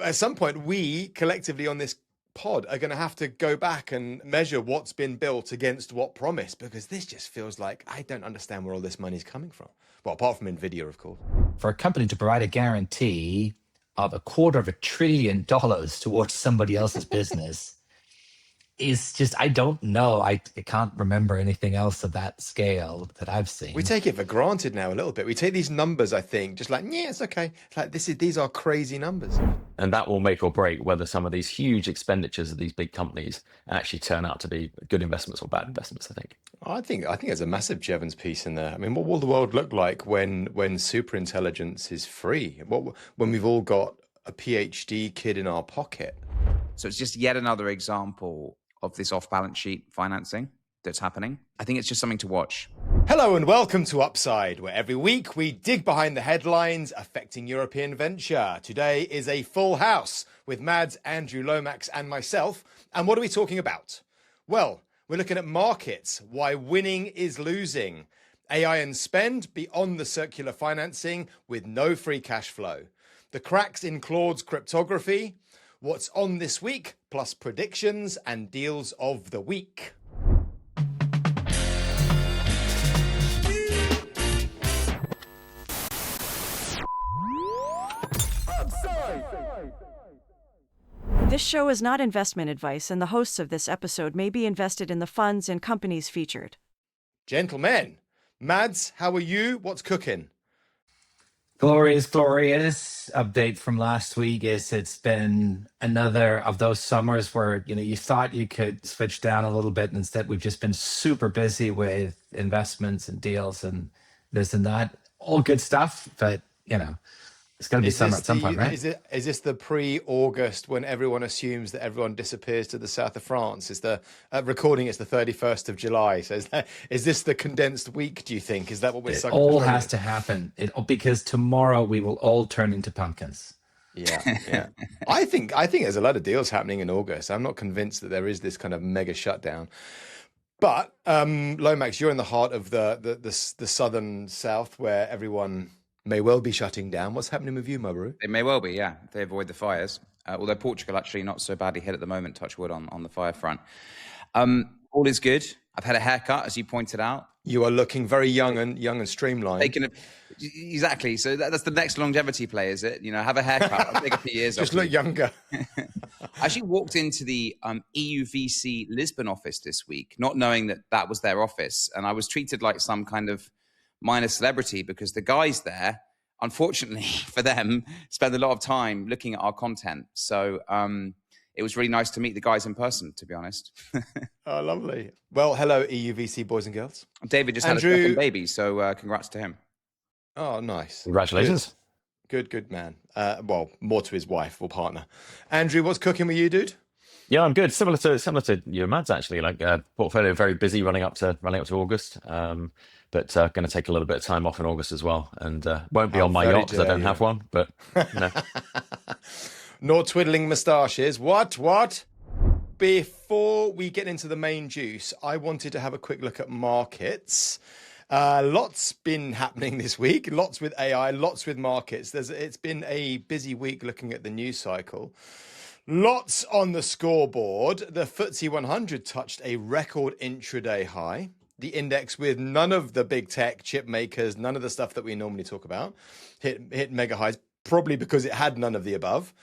at some point, we collectively on this pod are going to have to go back and measure what's been built against what promise, because this just feels like I don't understand where all this money's coming from. Well, apart from Nvidia, of course. For a company to provide a guarantee of $250 billion towards somebody else's business is just, I don't know. I can't remember anything else of that scale that I've seen. We take it for granted now a little bit. We take these numbers, I think, just like, yeah, it's okay. It's like these are crazy numbers. And that will make or break whether some of these huge expenditures of these big companies actually turn out to be good investments or bad investments, I think. I think there's a massive Jevons piece in there. I mean, what will the world look like when super intelligence is free? When we've all got a PhD kid in our pocket? So it's just yet another example of this off-balance sheet financing that's happening. I think it's just something to watch. Hello and welcome to Upside, where every week we dig behind the headlines affecting European venture. Today is a full house with Mads, Andrew, Lomax and myself. And what are we talking about? Well, we're looking at markets, why winning is losing, AI and spend beyond the circular financing with no free cash flow, the cracks in Claude's cryptography, what's on this week, plus predictions and deals of the week. This show is not investment advice, and the hosts of this episode may be invested in the funds and companies featured. Gentlemen, Mads, how are you? What's cooking? Glorious update from last week is it's been another of those summers where, you thought you could switch down a little bit. And instead, we've just been super busy with investments and deals and this and that. All good stuff, but, it's going to be summer at some point, right? Is this the pre-August when everyone assumes that everyone disappears to the south of France? Is the recording? It's the 31st of July. So is this the condensed week? Do you think? Is that what we're? It all has to happen because tomorrow we will all turn into pumpkins. Yeah. I think there's a lot of deals happening in August. I'm not convinced that there is this kind of mega shutdown. But Lomax, you're in the heart of the southern south where everyone may well be shutting down. What's happening with you, Maru? It may well be, yeah. They avoid the fires. Although Portugal actually not so badly hit at the moment, touch wood, on the fire front. All is good. I've had a haircut, as you pointed out. You are looking very young and streamlined. Exactly. So that's the next longevity play, is it? Have a haircut. I'll take a few years Just look younger. I actually walked into the EUVC Lisbon office this week, not knowing that was their office. And I was treated like some kind of minor celebrity because the guys there, unfortunately for them, spend a lot of time looking at our content. So it was really nice to meet the guys in person, to be honest. Oh, lovely. Well, hello, EUVC boys and girls. David just had a second baby, so congrats to him. Oh, nice. Congratulations. Good man. Well, more to his wife or partner. Andrew, what's cooking with you, dude? Yeah, I'm good. Similar to you, Mads, actually. Like portfolio very busy running up to August. But going to take a little bit of time off in August as well, and won't be on my yacht because I don't have one. But nor twiddling moustaches. What? Before we get into the main juice, I wanted to have a quick look at markets. Lots been happening this week. Lots with AI. Lots with markets. It's been a busy week looking at the news cycle. Lots on the scoreboard. The FTSE 100 touched a record intraday high. The index, with none of the big tech chip makers, none of the stuff that we normally talk about, hit mega highs, probably because it had none of the above.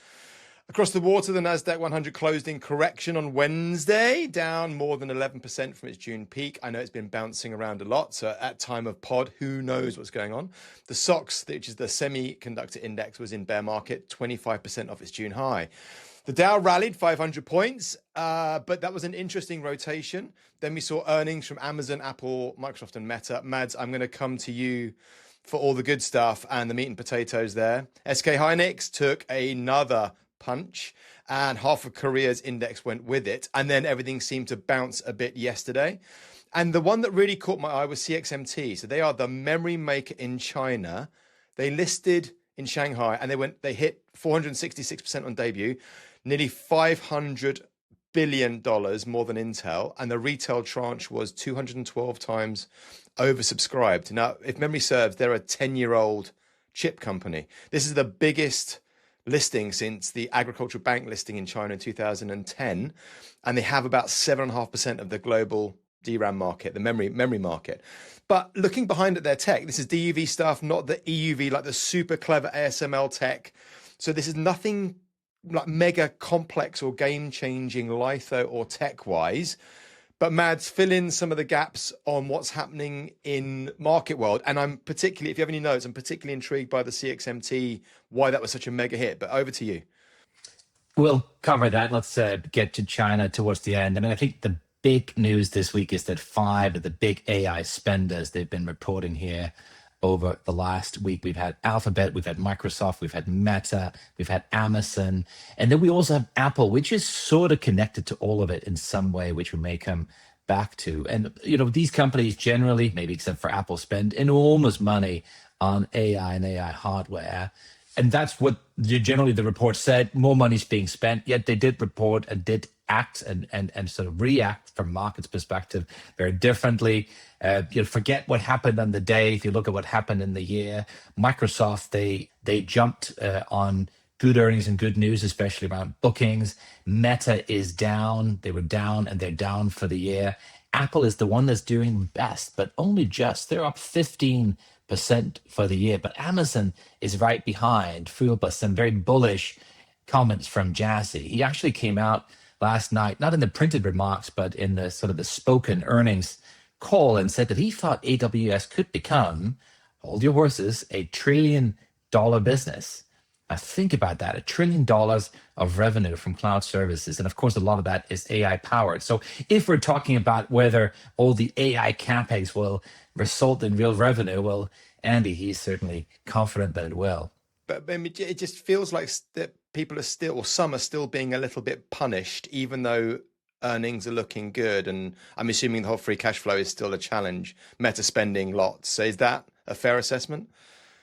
Across the water, the Nasdaq 100 closed in correction on Wednesday, down more than 11% from its June peak. I know it's been bouncing around a lot, so at time of pod, who knows what's going on. The SOX, which is the semiconductor index, was in bear market, 25% off its June high. The Dow rallied 500 points, but that was an interesting rotation. Then we saw earnings from Amazon, Apple, Microsoft, and Meta. Mads, I'm going to come to you for all the good stuff and the meat and potatoes there. SK Hynix took another punch, and half of Korea's index went with it. And then everything seemed to bounce a bit yesterday. And the one that really caught my eye was CXMT. So they are the memory maker in China. They listed in Shanghai and they hit 466% on debut. Nearly $500 billion more than Intel, and the retail tranche was 212 times oversubscribed. Now, if memory serves, they're a 10-year-old chip company. This is the biggest listing since the agricultural bank listing in China in 2010, and they have about 7.5% of the global DRAM market, the memory market. But looking behind at their tech, this is DUV stuff, not the EUV, like the super clever ASML tech. So this is nothing like mega complex or game-changing litho or tech-wise. But Mads, fill in some of the gaps on what's happening in market world. And I'm particularly, if you have any notes, I'm particularly intrigued by the CXMT, why that was such a mega hit. But over to you. We'll cover that. Let's get to China towards the end. I mean, I think the big news this week is that 5 of the big AI spenders, they've been reporting here over the last week. We've had Alphabet, we've had Microsoft, we've had Meta, we've had Amazon, and then we also have Apple, which is sort of connected to all of it in some way, which we may come back to. And, you know, these companies generally, maybe except for Apple, spend enormous money on AI and AI hardware. And that's what generally the report said, more money's being spent, yet they did report and did act and sort of react from market's perspective very differently. Forget what happened on the day. If you look at what happened in the year, Microsoft, they jumped on good earnings and good news, especially around bookings. Meta is down. They were down and they're down for the year. Apple is the one that's doing best, but only just. They're up 15% for the year, but Amazon is right behind, fueled by some very bullish comments from Jassy. He actually came out last night, not in the printed remarks, but in the sort of the spoken earnings call, and said that he thought AWS could become, hold your horses, $1 trillion business. Now think about that, $1 trillion of revenue from cloud services. And of course, a lot of that is AI powered. So if we're talking about whether all the AI capex will result in real revenue, well, Andy, he's certainly confident that it will. But it just feels like that people are still, or some are still being a little bit punished, even though earnings are looking good. And I'm assuming the whole free cash flow is still a challenge. Meta spending lots. So is that a fair assessment?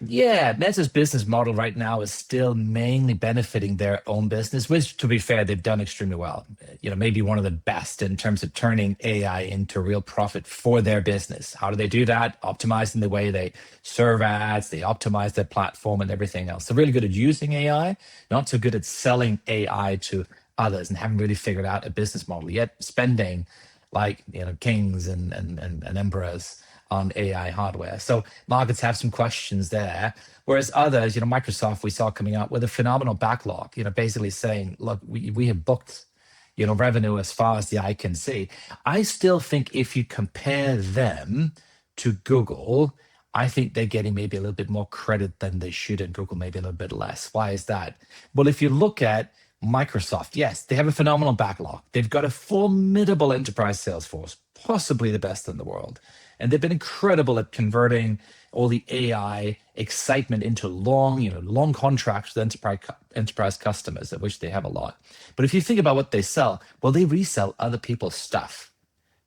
Yeah, Meta's business model right now is still mainly benefiting their own business, which, to be fair, they've done extremely well. You know, maybe one of the best in terms of turning AI into real profit for their business. How do they do that? Optimizing the way they serve ads, they optimize their platform and everything else. They're really good at using AI, not so good at selling AI to others, and haven't really figured out a business model yet, spending like, you know, kings and emperors on AI hardware. So markets have some questions there. Whereas others, you know, Microsoft, we saw coming out with a phenomenal backlog, you know, basically saying, look, we have booked, you know, revenue as far as the eye can see. I still think if you compare them to Google, I think they're getting maybe a little bit more credit than they should, and Google maybe a little bit less. Why is that? Well, if you look at Microsoft, yes, they have a phenomenal backlog. They've got a formidable enterprise sales force, possibly the best in the world. And they've been incredible at converting all the AI excitement into long contracts with enterprise customers, of which they have a lot. But if you think about what they sell, well, they resell other people's stuff.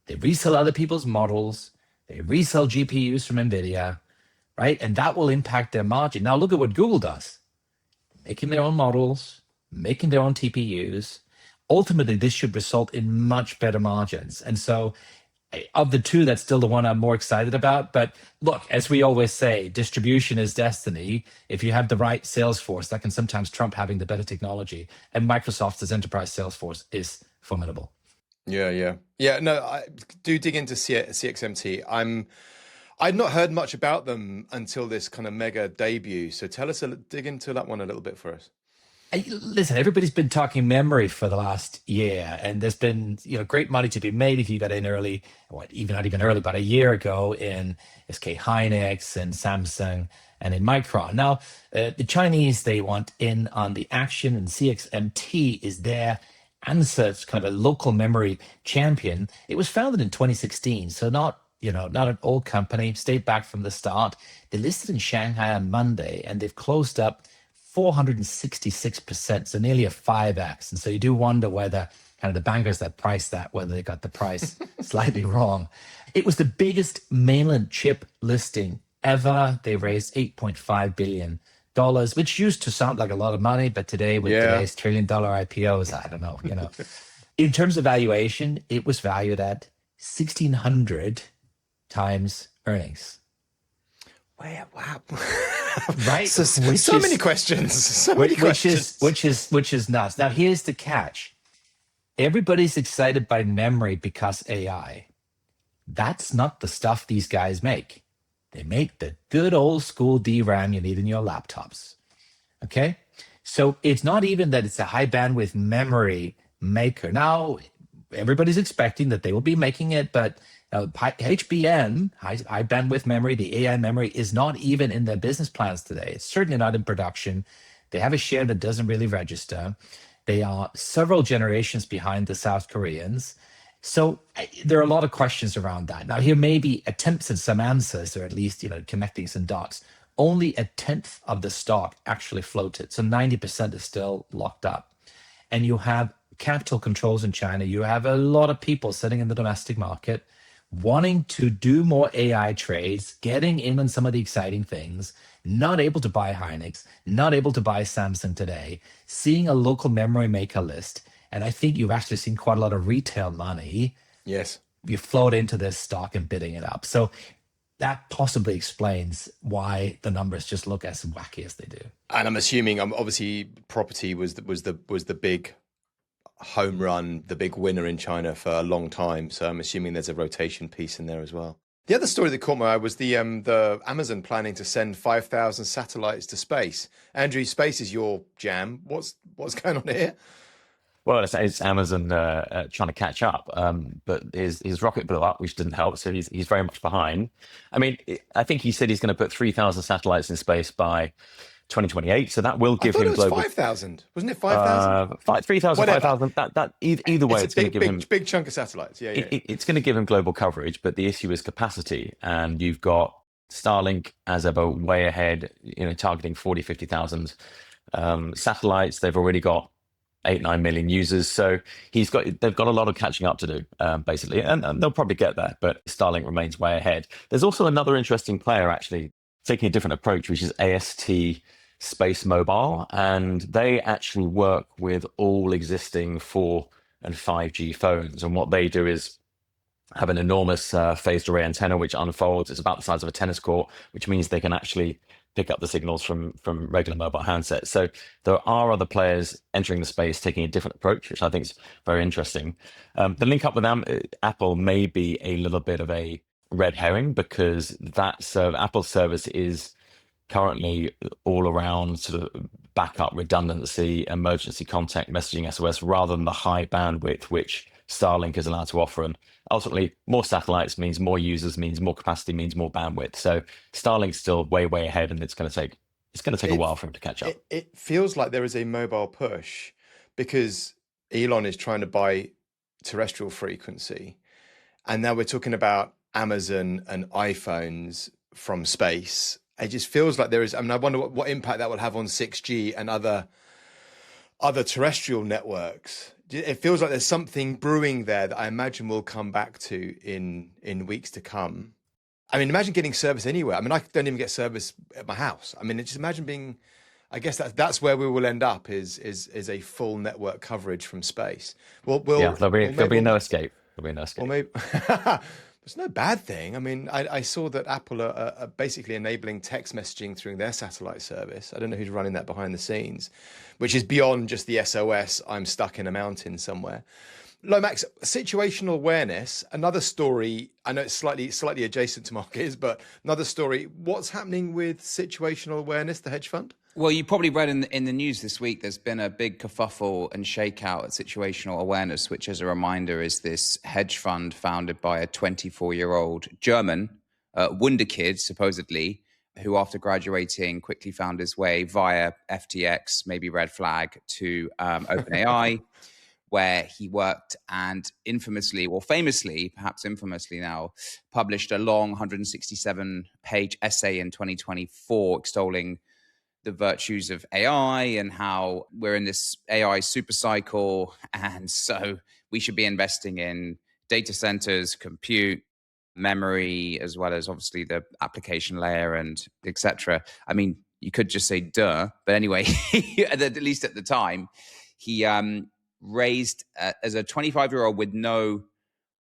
They resell other people's models. They resell GPUs from NVIDIA, right? And that will impact their margin. Now look at what Google does. Making their own models, making their own TPUs. Ultimately, this should result in much better margins. And so of the two, that's still the one I'm more excited about. But look, as we always say, distribution is destiny. If you have the right sales force, that can sometimes trump having the better technology. And Microsoft's enterprise sales force is formidable. Yeah. No, I do dig into CXMT. I'd not heard much about them until this kind of mega debut. So dig into that one a little bit for us. Listen, everybody's been talking memory for the last year, and there's been, you know, great money to be made if you got in early, even not even early, but a year ago in SK Hynix and Samsung and in Micron. Now, the Chinese, they want in on the action, and CXMT is their answer. It's kind of a local memory champion. It was founded in 2016, so not an old company, stayed back from the start. They listed in Shanghai on Monday, and they've closed up 466%, so nearly a 5x. And so you do wonder whether kind of the bankers that priced that, whether they got the price slightly wrong. It was the biggest mainland chip listing ever. They raised $8.5 billion, which used to sound like a lot of money, but today with today's $1 trillion IPOs, I don't know, In terms of valuation, it was valued at 1,600 times earnings. Wow. Right? So many questions. So many questions. Which is nuts. Now, here's the catch. Everybody's excited by memory because AI. That's not the stuff these guys make. They make the good old school DRAM you need in your laptops. Okay? So it's not even that it's a high bandwidth memory maker. Now, everybody's expecting that they will be making it, but HBM, high bandwidth memory, the AI memory, is not even in their business plans today. It's certainly not in production. They have a share that doesn't really register. They are several generations behind the South Koreans. So there are a lot of questions around that. Now, here may be attempts at some answers, or at least, connecting some dots. Only a tenth of the stock actually floated. So 90% is still locked up. And you have capital controls in China. You have a lot of people sitting in the domestic market wanting to do more AI trades, getting in on some of the exciting things, not able to buy Hynix, not able to buy Samsung today, seeing a local memory maker list. And I think you've actually seen quite a lot of retail money. Yes. You float into this stock and bidding it up. So that possibly explains why the numbers just look as wacky as they do. And I'm assuming, obviously, property was the big home run, the big winner in China for a long time. So I'm assuming there's a rotation piece in there as well. The other story that caught my eye was the Amazon planning to send 5,000 satellites to space. Andrew, space is your jam. What's going on here? Well, it's Amazon trying to catch up, but his rocket blew up, which didn't help. So he's very much behind. I mean, I think he said he's going to put 3,000 satellites in space by 2028. So that will give him global 5,000, wasn't it? 5,000, 3,000, 5,000. That either way, it's going to give him big chunk of satellites. Yeah. It's going to give him global coverage, but the issue is capacity, and you've got Starlink as ever way ahead. Targeting 50,000 satellites. They've already got 8-9 million users, so they've got a lot of catching up to do, basically, and they'll probably get there, but Starlink remains way ahead. There's also another interesting player actually taking a different approach, which is AST Space Mobile, and they actually work with all existing 4 and 5G phones, and what they do is have an enormous phased array antenna which unfolds. It's about the size of a tennis court, which means they can actually pick up the signals from regular mobile handsets. So there are other players entering the space taking a different approach, which I think is very interesting. The link up with Apple may be a little bit of a red herring, because Apple's service is currently all around sort of backup redundancy, emergency contact messaging, SOS, rather than the high bandwidth which Starlink is allowed to offer. And ultimately, more satellites means more users, means more capacity, means more bandwidth. So Starlink's still way ahead, and it's going to take a while for him to catch up. It feels like there is a mobile push, because Elon is trying to buy terrestrial frequency, and now we're talking about Amazon and iPhones from space. It just feels like there is. I mean, I wonder what impact that will have on 6G and other terrestrial networks. It feels like there's something brewing there that I imagine we'll come back to in weeks to come. I mean, imagine getting service anywhere. I mean, I don't even get service at my house. I mean, just imagine being. I guess that's where we will end up is a full network coverage from space. There'll be no escape. There'll be no escape. Or maybe it's no bad thing. I mean, I saw that Apple are basically enabling text messaging through their satellite service. I don't know who's running that behind the scenes, which is beyond just the SOS, I'm stuck in a mountain somewhere. Lomax, situational awareness, another story. I know it's slightly adjacent to markets, but another story. What's happening with situational awareness, the hedge fund? Well, you probably read in the news this week, there's been a big kerfuffle and shakeout at Situational Awareness, which, as a reminder, is this hedge fund founded by a 24-year-old German wunderkid, supposedly, who after graduating quickly found his way via FTX, maybe red flag, to OpenAI, where he worked and famously, perhaps infamously now, published a long 167-page essay in 2024 extolling the virtues of AI and how we're in this AI super cycle. And so we should be investing in data centers, compute, memory, as well as obviously the application layer and etc. I mean, you could just say duh, but anyway, at least at the time, he raised, as a 25-year-old with no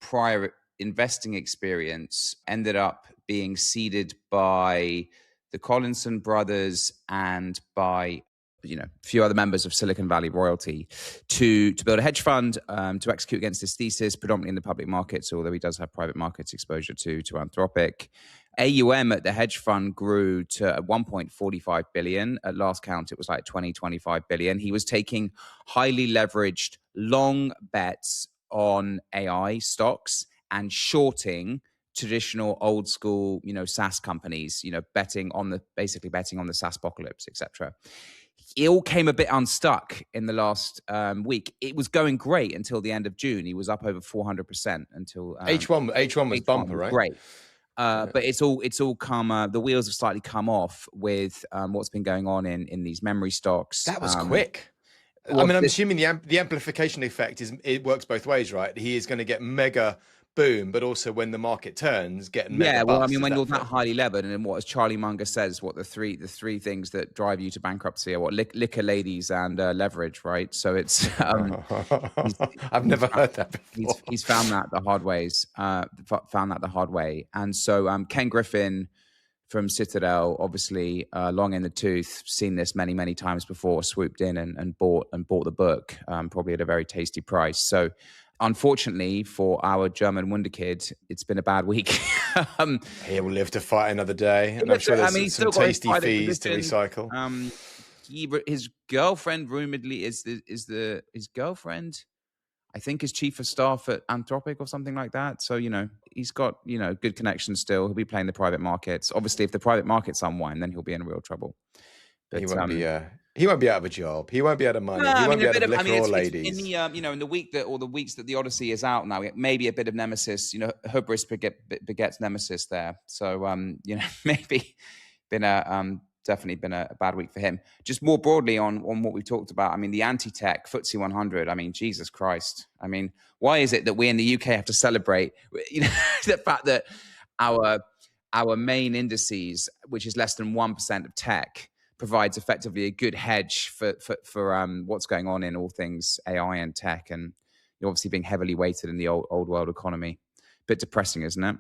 prior investing experience, ended up being seeded by the Collinson brothers and by a few other members of Silicon Valley royalty to build a hedge fund to execute against this thesis, predominantly in the public markets, although he does have private markets exposure to Anthropic. AUM at the hedge fund grew to 1.45 billion. At last count, it was like 25 billion. He was taking highly leveraged long bets on AI stocks and shorting traditional old school, SaaS companies, basically betting on the SaaS apocalypse, etc. It all came a bit unstuck in the last week. It was going great until the end of June. He was up over 400% until H1 was bumper, right? Great. But it's all come. The wheels have slightly come off with what's been going on in these memory stocks. That was quick. I'm assuming the amplification effect it works both ways, right? He is going to get mega boom, but also when the market turns, get mega bust. When you're that highly levered, and what as Charlie Munger says, what the three things that drive you to bankruptcy are what liquor, ladies, and leverage, right? So it's I've never heard that before. He's found that the hard way, and so Ken Griffin from Citadel, obviously long in the tooth, seen this many times before, swooped in and bought the book, probably at a very tasty price. So unfortunately for our German wunderkid, it's been a bad week. He will live to fight another day, and I'm sure there's some tasty fees to recycle. His girlfriend rumoredly is his girlfriend, I think, is chief of staff at Anthropic or something like that. So, he's got, good connections still. He'll be playing the private markets. Obviously, if the private markets unwind, then he'll be in real trouble. But, he won't be out of a job. He won't be out of money. He won't be out of liquor or ladies. In the week that, or the weeks that the Odyssey is out now, maybe a bit of nemesis. Hubris begets nemesis there. So, maybe definitely been a bad week for him. Just more broadly on what we talked about. The anti-tech FTSE 100. Jesus Christ. Why is it that we in the UK have to celebrate, the fact that our main indices, which is less than 1% of tech, provides effectively a good hedge for what's going on in all things AI and tech, and you're obviously being heavily weighted in the old world economy. Bit depressing, isn't it?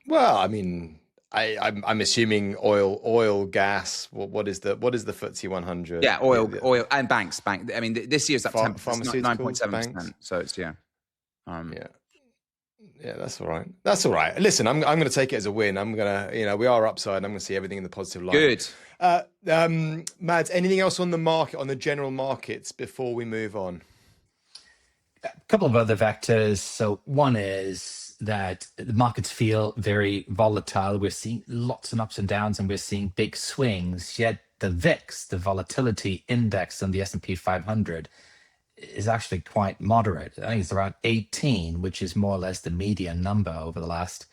Well, I'm assuming oil, gas. What is the FTSE 100? Yeah, oil and banks. This year's up 10%, 9.7%. So it's Yeah, that's all right. That's all right. Listen, I'm going to take it as a win. I'm going to, we are upside. I'm going to see everything in the positive light. Good. Mads, anything else on the market, on the general markets before we move on? A couple of other vectors. So one is that the markets feel very volatile. We're seeing lots of ups and downs, and we're seeing big swings. Yet the VIX, the volatility index on the S&P 500, is actually quite moderate. I think it's around 18, which is more or less the median number over the last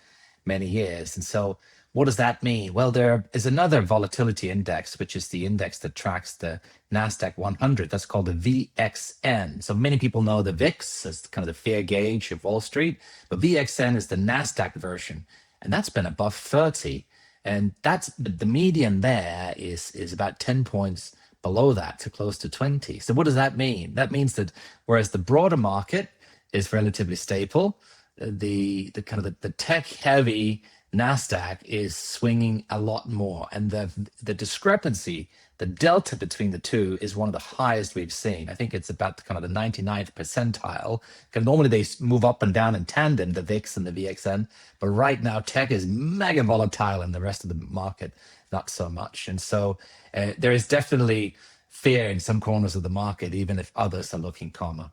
many years. And so what does that mean? Well, there is another volatility index, which is the index that tracks the NASDAQ 100. That's called the VXN. So many people know the VIX as kind of the fair gauge of Wall Street, but VXN is the NASDAQ version, and that's been above 30. And that's the median there is about 10 points below that, to close to 20. So what does that mean? That means that whereas the broader market is relatively stable, the kind of the tech heavy NASDAQ is swinging a lot more. And the discrepancy, the delta between the two, is one of the highest we've seen. I think it's about kind of the 99th percentile. Because normally they move up and down in tandem, the VIX and the VXN. But right now, tech is mega volatile and the rest of the market not so much. And so there is definitely fear in some corners of the market, even if others are looking calmer.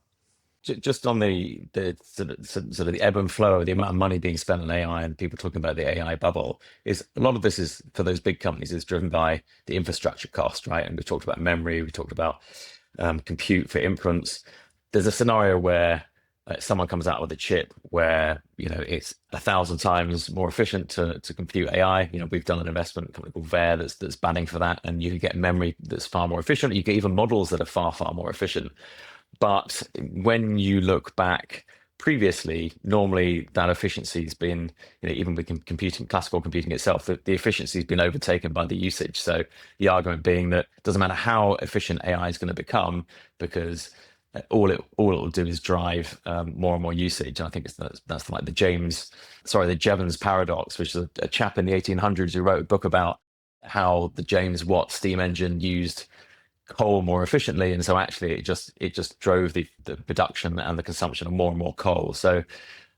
Just on the sort of the ebb and flow, the amount of money being spent on AI and people talking about the AI bubble, is a lot of this is, for those big companies, is driven by the infrastructure cost, right? And we talked about memory, we talked about compute for inference. There's a scenario where someone comes out with a chip where it's 1,000 times more efficient to compute AI. We've done an investment company called Bowyer that's banning for that, and you can get memory that's far more efficient. You get even models that are far more efficient. But when you look back previously, normally that efficiency has been, even with classical computing itself, the efficiency has been overtaken by the usage. So the argument being that it doesn't matter how efficient AI is going to become, because all it will do is drive more and more usage. And I think that's like the Jevons paradox, which is a chap in the 1800s who wrote a book about how the James Watt steam engine used coal more efficiently, and so actually it just drove the production and the consumption of more and more coal. So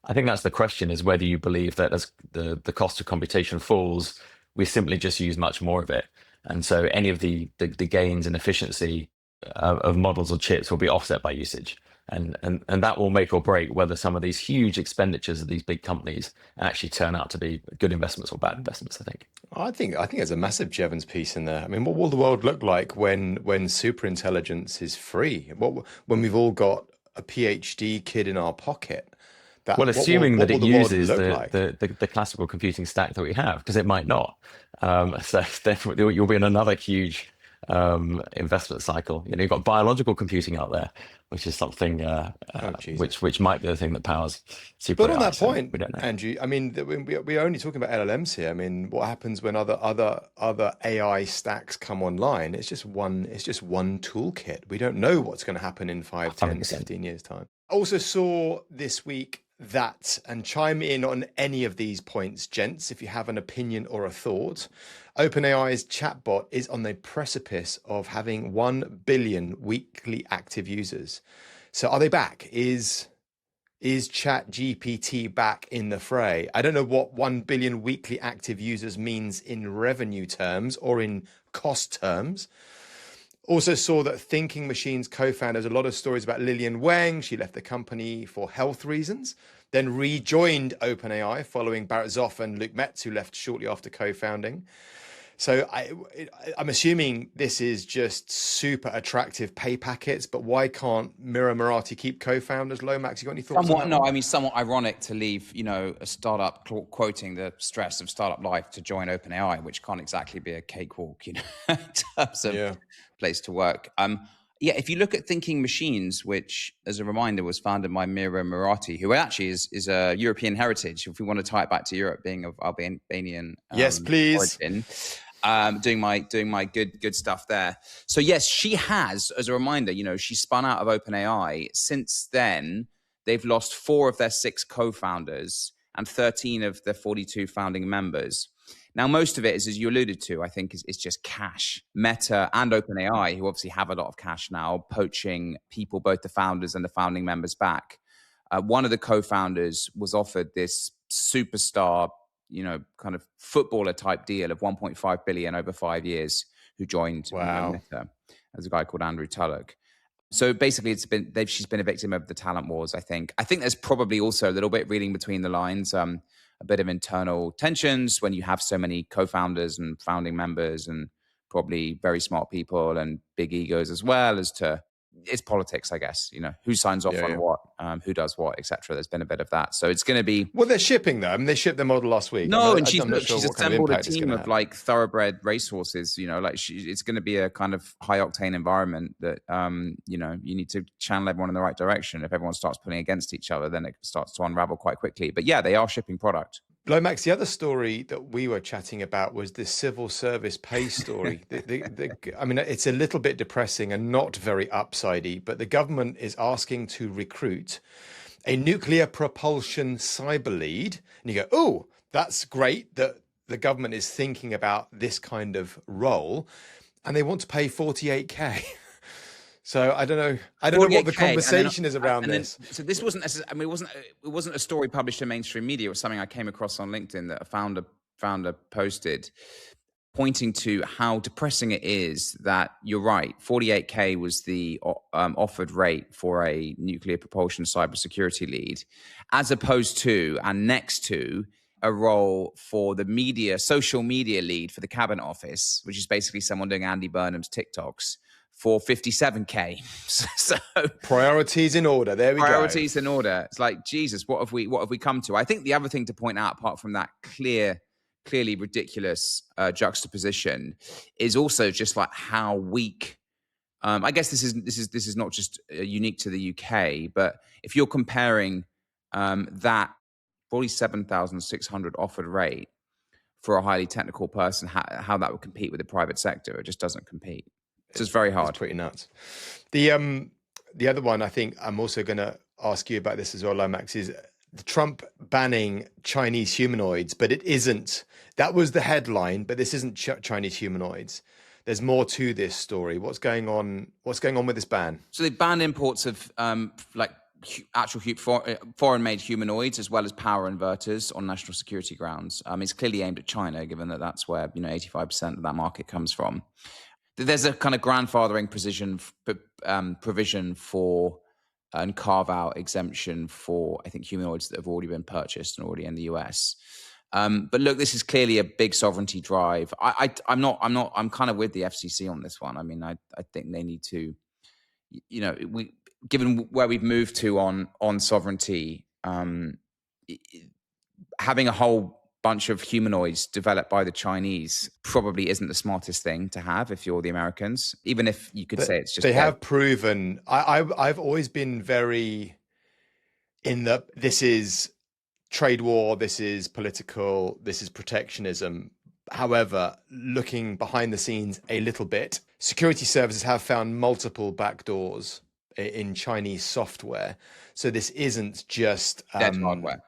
I think that's the question, is whether you believe that as the cost of computation falls, we simply just use much more of it, and so any of the gains in efficiency of models or chips will be offset by usage. And that will make or break whether some of these huge expenditures of these big companies actually turn out to be good investments or bad investments, I think. I think there's a massive Jevons piece in there. I mean, what will the world look like when super intelligence is free? When we've all got a PhD kid in our pocket? Well, assuming that it uses the classical computing stack that we have, because it might not. So therefore, you'll be in another huge investment cycle. You've got biological computing out there, which is something which might be the thing that powers super AI. But on that point, we don't know. Andrew, I mean, we're only talking about LLMs here. I mean, what happens when other AI stacks come online? It's just one toolkit. We don't know what's going to happen in 5, 10, 15 years' time. I also saw this week that, and chime in on any of these points, gents, if you have an opinion or a thought. OpenAI's chatbot is on the precipice of having 1 billion weekly active users. So are they back? Is ChatGPT back in the fray? I don't know what 1 billion weekly active users means in revenue terms or in cost terms. Also saw that Thinking Machines co-founders, a lot of stories about Lillian Wang. She left the company for health reasons, then rejoined OpenAI following Barrett Zoff and Luke Metz, who left shortly after co-founding. So I'm assuming this is just super attractive pay packets, but why can't Mira Murati keep co-founders? Lomax, you got any thoughts on that? No, I mean, somewhat ironic to leave, a startup, quoting the stress of startup life, to join OpenAI, which can't exactly be a cakewalk, in terms of place to work. If you look at Thinking Machines, which, as a reminder, was founded by Mira Murati, who actually is a European heritage, if we want to tie it back to Europe, being of Albanian yes, please. origin. Doing my good stuff there. So yes, she has, as a reminder, she spun out of OpenAI. Since then, they've lost 4 of their 6 co-founders and 13 of their 42 founding members. Now, most of it is, as you alluded to, I think is just cash. Meta and OpenAI, who obviously have a lot of cash now, poaching people, both the founders and the founding members, back. One of the co-founders was offered this superstar, kind of footballer type deal of 1.5 billion over 5 years, who joined Meta. There's a guy called Andrew Tulloch. So basically, she's been a victim of the talent wars, I think. I think there's probably also a little bit reading between the lines, a bit of internal tensions when you have so many co-founders and founding members, and probably very smart people and big egos as well, as to, it's politics, I guess, who signs off on what, who does what, etc. There's been a bit of that. So it's going to be... Well, they're shipping them. They shipped their model last week. No, and she's assembled a team of like thoroughbred racehorses, it's going to be a kind of high octane environment that, you need to channel everyone in the right direction. If everyone starts pulling against each other, then it starts to unravel quite quickly. But yeah, they are shipping product. Lomax, the other story that we were chatting about was the civil service pay story. I mean, it's a little bit depressing and not very upsidey, but the government is asking to recruit a nuclear propulsion cyber lead. And you go, oh, that's great that the government is thinking about this kind of role, and they want to pay 48K. So I don't know what the conversation is around this. So this wasn't necessarily, I mean, it wasn't a story published in mainstream media. It was something I came across on LinkedIn that a founder posted, pointing to how depressing it is that, you're right, 48K was the offered rate for a nuclear propulsion cybersecurity lead, as opposed to and next to a role for the social media lead for the Cabinet Office, which is basically someone doing Andy Burnham's TikToks, for 57K. So priorities in order. There we go. Priorities in order. It's like, Jesus, what have we come to? I think the other thing to point out, apart from that clearly ridiculous juxtaposition, is also just like how weak. I guess this is not just unique to the UK, but if you're comparing that 47,600 offered rate for a highly technical person, how that would compete with the private sector, it just doesn't compete. So it's very hard. It's pretty nuts. The other one, I think I'm also going to ask you about this as well, Lomax, is Trump banning Chinese humanoids, but it isn't. That was the headline, but this isn't Chinese humanoids. There's more to this story. What's going on? What's going on with this ban? So they banned imports of actual foreign-made humanoids as well as power inverters on national security grounds. It's clearly aimed at China, given that that's where 85% of that market comes from. There's a kind of grandfathering provision for and carve-out exemption for, I think, humanoids that have already been purchased and already in the US. But look, this is clearly a big sovereignty drive. I'm kind of with the FCC on this one. I mean, I think they need to, given where we've moved to on sovereignty, having a whole bunch of humanoids developed by the Chinese probably isn't the smartest thing to have if you're the Americans, even if you could say it's just... They have proven... I've always been very in the, this is trade war, this is political, this is protectionism. However, looking behind the scenes a little bit, security services have found multiple backdoors in Chinese software. So this isn't just... dead hardware.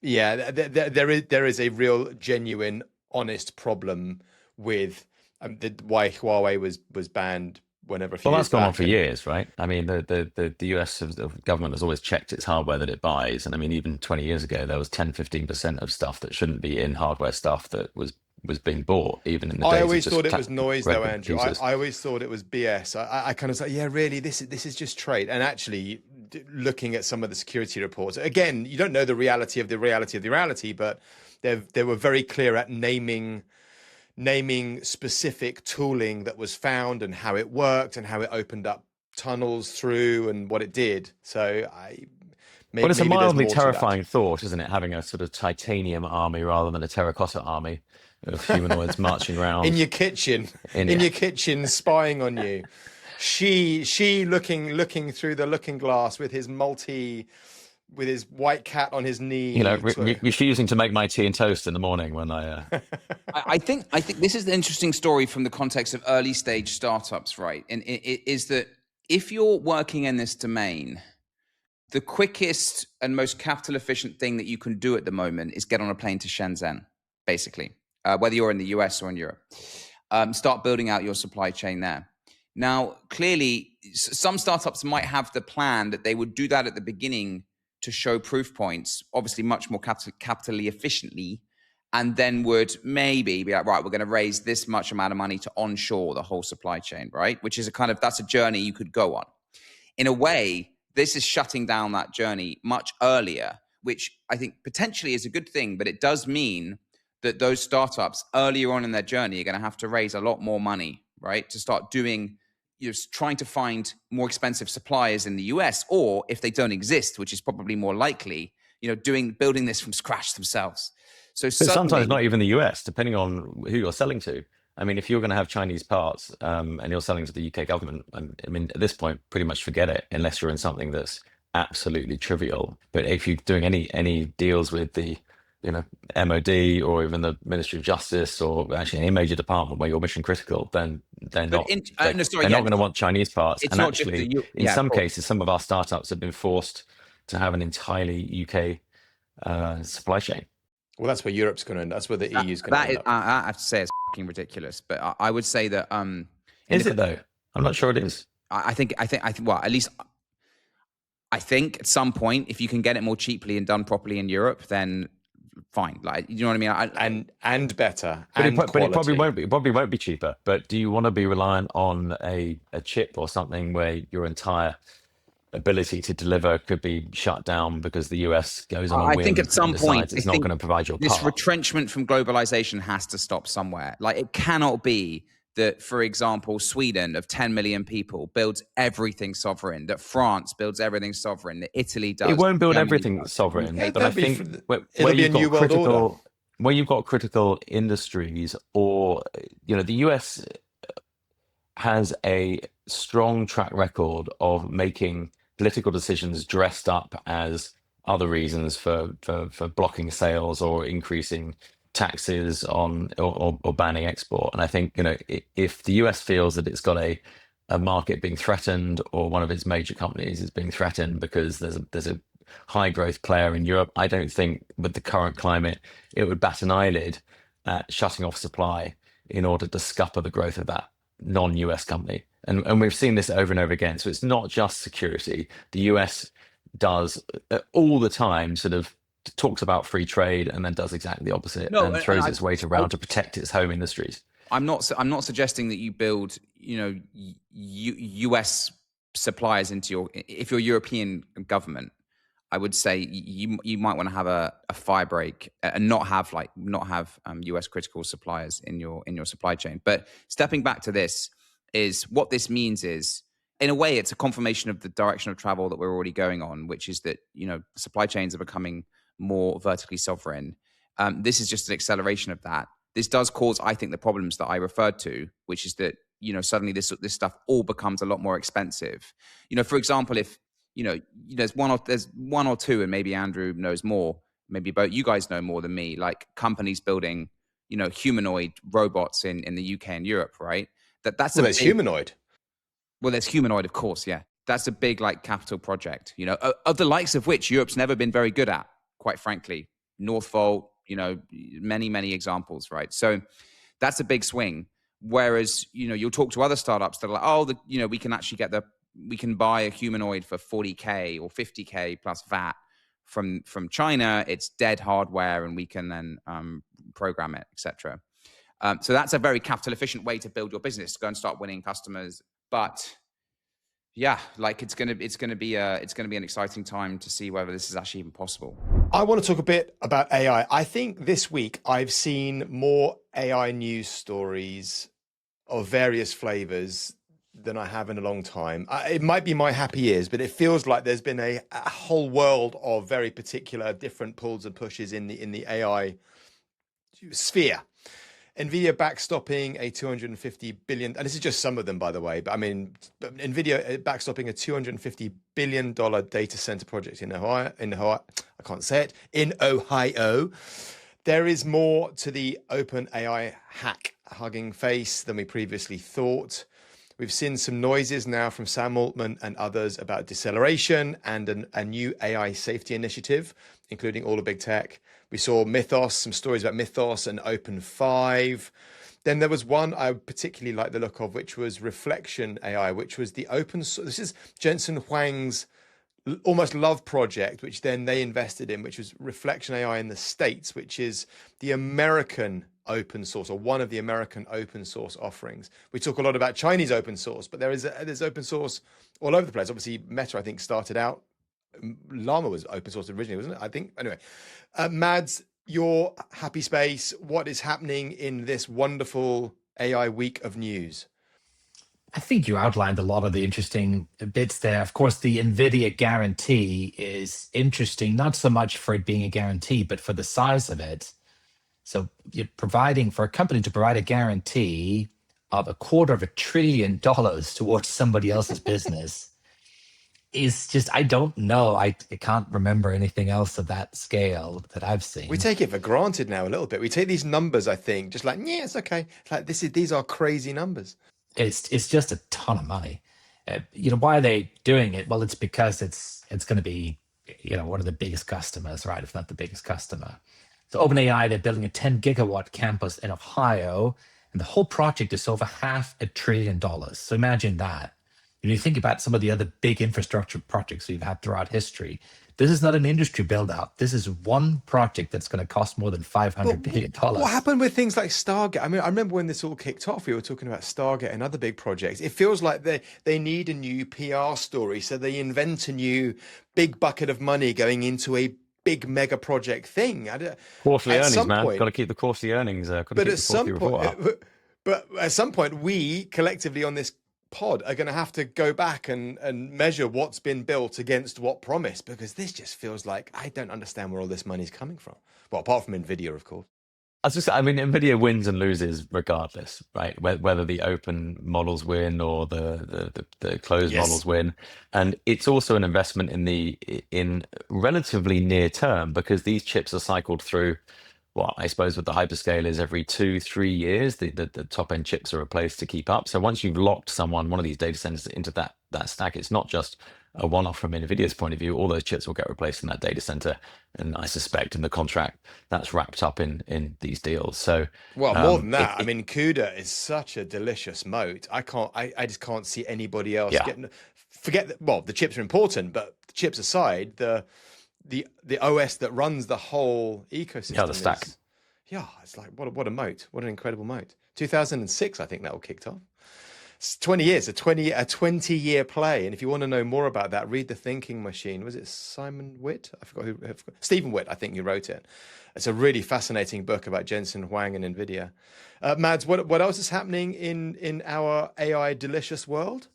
Yeah, there is a real, genuine, honest problem with why Huawei was banned whenever. Well, that's gone on for years, right? I mean, the US government has always checked its hardware that it buys, and I mean, even 20 years ago, there was 10-15% of stuff that shouldn't be in hardware stuff that was being bought, even in the days. I always thought it was noise, though, Andrew. I always thought it was BS. I kind of said, yeah, really, this is just trade. And actually, looking at some of the security reports, again, you don't know the reality of the reality, but they were very clear at naming specific tooling that was found and how it worked and how it opened up tunnels through and what it did. So well, it's a mildly terrifying thought, isn't it? Having a sort of titanium army rather than a terracotta army of humanoids marching around in your kitchen, your kitchen, spying on you. She looking through the looking glass with his white cat on his knee. Refusing to make my tea and toast in the morning when I. I think this is an interesting story from the context of early stage startups, right? And it is that if you're working in this domain, the quickest and most capital efficient thing that you can do at the moment is get on a plane to Shenzhen, basically, whether you're in the US or in Europe. Start building out your supply chain there. Now, clearly, some startups might have the plan that they would do that at the beginning to show proof points, obviously much more capitally efficiently, and then would maybe be like, right, we're going to raise this much amount of money to onshore the whole supply chain, right? Which is that's a journey you could go on. In a way, this is shutting down that journey much earlier, which I think potentially is a good thing, but it does mean that those startups earlier on in their journey are going to have to raise a lot more money, right? To start doing, trying to find more expensive suppliers in the US, or if they don't exist, which is probably more likely, building this from scratch themselves. So sometimes not even the US, depending on who you're selling to. I mean, if you're going to have Chinese parts and you're selling to the UK government, I mean, at this point, pretty much forget it, unless you're in something that's absolutely trivial. But if you're doing any deals with the MOD or even the Ministry of Justice or actually any major department where you're mission critical, then they're not going to want Chinese parts. And actually, in some cases, some of our startups have been forced to have an entirely UK supply chain. Well, that's where Europe's going to end. That's where the EU's going to end up. I have to say it's fucking ridiculous, but I would say that is it though? I'm not sure it is. I think well, at least I think at some point, if you can get it more cheaply and done properly in Europe, then fine. Like, you know what I mean? And better. But it probably won't be. It probably won't be cheaper. But do you want to be reliant on a chip or something where your entire ability to deliver could be shut down because the US goes on a whim? I think at some point it's not going to provide your this part. Retrenchment from globalization has to stop somewhere. Like, it cannot be that, for example, Sweden of 10 million people builds everything sovereign, that France builds everything sovereign, that Italy does. It won't build everything sovereign, but I think where you've got critical industries, or the US has a strong track record of making political decisions dressed up as other reasons for blocking sales or increasing taxes on or banning export. And I think if the US feels that it's got a market being threatened, or one of its major companies is being threatened because there's a high growth player in Europe. I don't think with the current climate, it would bat an eyelid at shutting off supply in order to scupper the growth of that non-US company. And we've seen this over and over again. So it's not just security. The US does all the time sort of talks about free trade and then does exactly the opposite and throws its weight around to protect its home industries. I'm not suggesting that you build, US suppliers into your, if you're European government, I would say you might want to have a fire break and not have US critical suppliers in your supply chain. But stepping back to this is what this means is, in a way, it's a confirmation of the direction of travel that we're already going on, which is that, supply chains are becoming more vertically sovereign. This is just an acceleration of that. This does cause, I think, the problems that I referred to, which is that, suddenly this stuff all becomes a lot more expensive. For example, if, there's one or two, and maybe Andrew knows more, maybe both you guys know more than me, like companies building, humanoid robots in the UK and Europe, right? There's humanoid. Well, there's humanoid, of course, yeah. That's a big capital project, of the likes of which Europe's never been very good at, quite frankly. Northvolt, many, many examples, right? So that's a big swing. Whereas, you'll talk to other startups that are like, we can buy a humanoid for 40K or 50K plus VAT from China. It's dead hardware and we can then program it, etc. So that's a very capital efficient way to build your business, go and start winning customers. But yeah, it's going to be an exciting time to see whether this is actually even possible. I want to talk a bit about AI. I think this week I've seen more AI news stories of various flavors than I have in a long time. It might be my happy years, but it feels like there's been a whole world of very particular different pulls and pushes in the AI sphere. NVIDIA backstopping a $250 billion, and this is just some of them, by the way, but I mean, NVIDIA backstopping a $250 billion data center project in Ohio, I can't say it, in Ohio. There is more to the OpenAI hack hugging face than we previously thought. We've seen some noises now from Sam Altman and others about deceleration and a new AI safety initiative, including all of big tech. We saw Mythos, some stories about Mythos and Open5. Then there was one I particularly like the look of, which was Reflection AI, which was the open source. This is Jensen Huang's almost love project, which then they invested in, which was Reflection AI in the States, which is the American open source, or one of the American open source offerings. We talk a lot about Chinese open source, but there's open source all over the place. Obviously, Meta, I think, started out. Llama was open source originally, wasn't it? I think. Anyway, Mads, your happy space. What is happening in this wonderful AI week of news? I think you outlined a lot of the interesting bits there. Of course, the NVIDIA guarantee is interesting, not so much for it being a guarantee, but for the size of it. So you're providing, for a company to provide a guarantee of $250 billion towards somebody else's business is just, I don't know. I can't remember anything else of that scale that I've seen. We take it for granted now a little bit. We take these numbers, I think, just like, yeah, it's okay. It's like these are crazy numbers. It's just a ton of money. Why are they doing it? Well, it's because it's going to be, one of the biggest customers, right? If not the biggest customer. So OpenAI, they're building a 10 gigawatt campus in Ohio, and the whole project is over $500 billion. So imagine that. When you think about some of the other big infrastructure projects we've had throughout history, this is not an industry build out. This is one project that's going to cost more than $500 billion. What happened with things like Stargate? I mean, I remember when this all kicked off, we were talking about Stargate and other big projects. It feels like they need a new PR story. So they invent a new big bucket of money going into a big mega project thing. Quarterly earnings, man. Got to keep the quarterly earnings. But at some point, we collectively on this pod are going to have to go back and measure what's been built against what promise, because this just feels like I don't understand where all this money's coming from. Well, apart from NVIDIA, of course. NVIDIA wins and loses regardless, right? Whether the open models win or the closed models win, and it's also an investment in relatively near term, because these chips are cycled through. Well, I suppose with the hyperscalers, every 2-3 years, the top end chips are replaced to keep up. So once you've locked one of these data centers into that stack, it's not just a one-off from NVIDIA's point of view. All those chips will get replaced in that data center, and I suspect in the contract that's wrapped up in these deals. So, well, more than that, I mean, CUDA is such a delicious moat. I just can't see anybody else getting. Forget that. Well, the chips are important, but the chips aside, the OS that runs the whole ecosystem. Yeah, the stack. It's like what a moat! What an incredible moat. 2006, I think that all kicked off. It's 20 years, a 20-year play. And if you want to know more about that, read The Thinking Machine. Was it Simon Witt? I forgot who. Stephen Witt, I think, who wrote it. It's a really fascinating book about Jensen Huang and NVIDIA. Mads, what else is happening in our AI delicious world?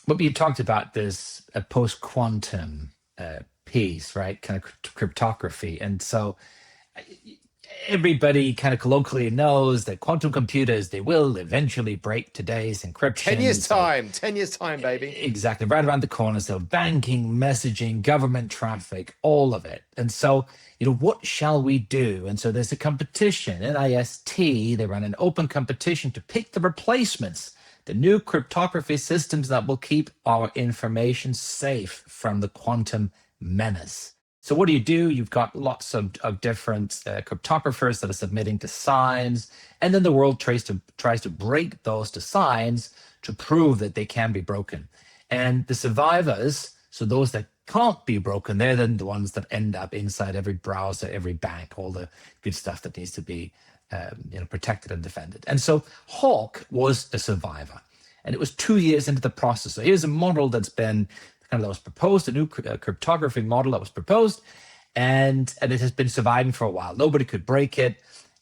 What we talked about this post-quantum piece, right? Kind of cryptography. And so everybody kind of colloquially knows that quantum computers, they will eventually break today's encryption. 10 years time, 10 years time, baby. Exactly, right around the corner. So banking, messaging, government traffic, all of it. And so, what shall we do? And so there's a competition, NIST, they run an open competition to pick the replacements, the new cryptography systems that will keep our information safe from the quantum menace. So what do? You've got lots of different cryptographers that are submitting to signs, and then the world tries to break those to signs to prove that they can be broken. And the survivors, so those that can't be broken, they're then the ones that end up inside every browser, every bank, all the good stuff that needs to be protected and defended. And so Hawk was a survivor, and it was 2 years into the process. So here's a model that was proposed, a new cryptography model that was proposed, and it has been surviving for a while. Nobody could break it.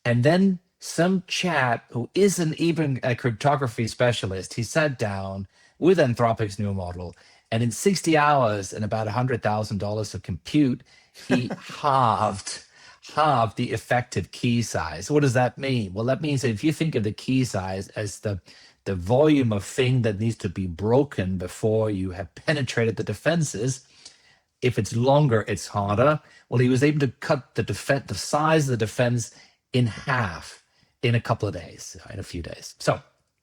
And then some chap who isn't even a cryptography specialist, he sat down with Anthropic's new model, and in 60 hours and about $100,000 of compute, he halved the effective key size. What does that mean? Well, that means that if you think of the key size as the volume of thing that needs to be broken before you have penetrated the defenses, if it's longer, it's harder. Well, he was able to cut the size of the defense in half in a couple of days, in a few days. So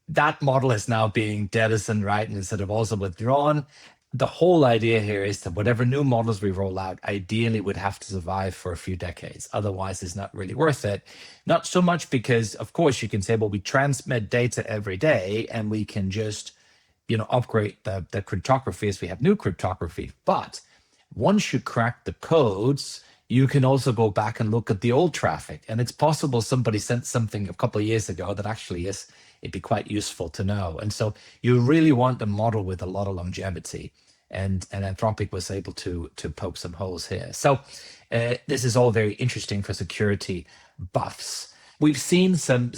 that model is now being jettisoned, right? And instead of also withdrawn. The whole idea here is that whatever new models we roll out ideally would have to survive for a few decades. Otherwise, it's not really worth it. Not so much because, of course, you can say, well, we transmit data every day and we can just, upgrade the cryptography as we have new cryptography. But once you crack the codes, you can also go back and look at the old traffic. And it's possible somebody sent something a couple of years ago that actually it'd be quite useful to know. And so you really want a model with a lot of longevity. And Anthropic was able to poke some holes here. So this is all very interesting for security buffs. We've seen some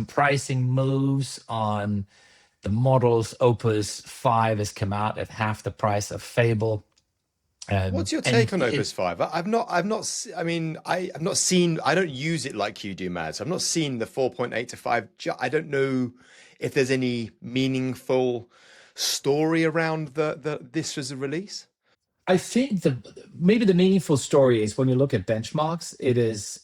pricing moves on the models. Opus 5 has come out at half the price of Fable. What's your take on Opus 5? I've not seen, I don't use it like you do, Mads. I've not seen the 4.8 to 5. I don't know if there's any meaningful story around this as a release. I think maybe the meaningful story is when you look at benchmarks, it is,